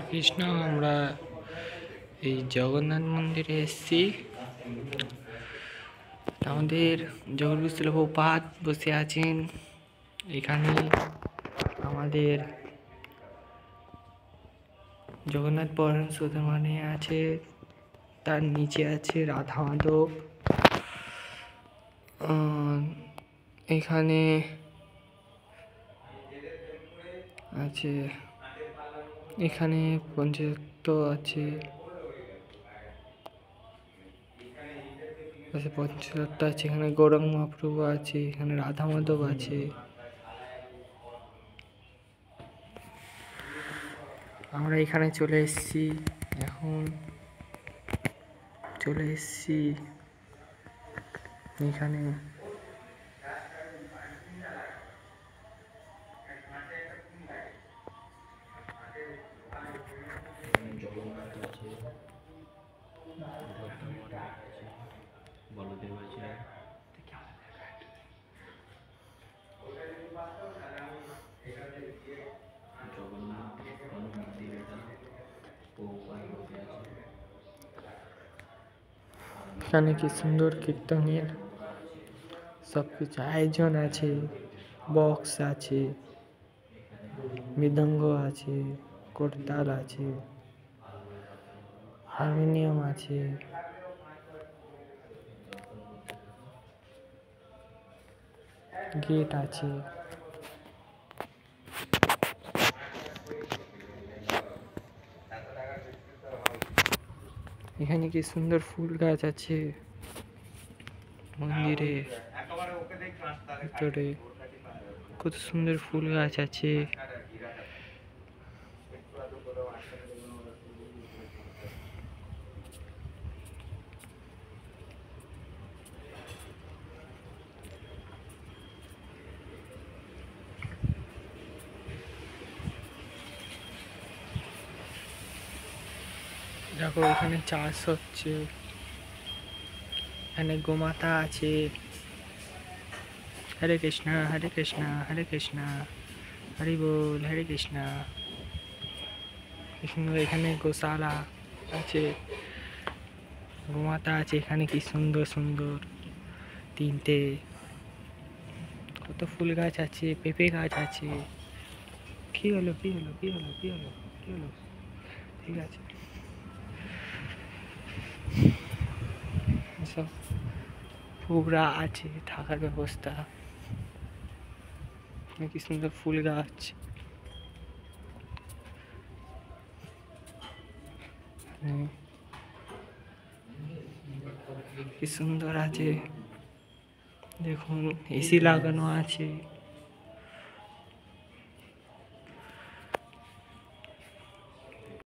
কৃষ্ণ, আমরা এই জগন্নাথ মন্দিরে এসেছি। আমাদের জগৎগুরু প্রভুপাদ বসে আছেন এখানে। আমাদের জগন্নাথ পরমহংস আছে, তার নিচে আছে রাধা মাধব। এখানে আছে, এখানে পঞ্চতত্ত্ব আছে, পঞ্চতত্ত্ব আছে। এখানে গৌরাঙ্গ মহাপ্রভু আছে, এখানে রাধা মাধব আছে। আমরা এখানে চলে এসেছি, এখন চলে এসেছি এখানে। জগন্নাথ আছে, বলদেব আছে। জগন্নাথ মন্দির এটা প্রভুপাদ বসে আছে। এখানে কি সুন্দর কীর্তনের সব কিছু আয়োজন আছে। বক্স আছে, মৃদঙ্গ আছে, করতাল আছে, হারমোনিয়াম আছে। গেট আছে। এখানে কি সুন্দর ফুল গাছ আছে মন্দিরে ভিতরে, কত সুন্দর ফুল গাছ আছে। দেখো এখানে চাষ হচ্ছে, এখানে গোমাতা আছে। হরে কৃষ্ণ হরে কৃষ্ণ হরে কৃষ্ণ হরি বল হরে কৃষ্ণ। এখানে গোশালা আছে, গোমাতা আছে। এখানে কি সুন্দর সুন্দর তিনটে কত ফুল গাছ আছে, পেঁপে গাছ আছে। কি হলো কি হলো কি হলো কি হলো কি হলো? ঠিক আছে, সব পুরা আছে, থাকার ব্যবস্থা। কি সুন্দর ফুল গাছ। কি সুন্দর আছে, দেখুন এসি লাগানো আছে।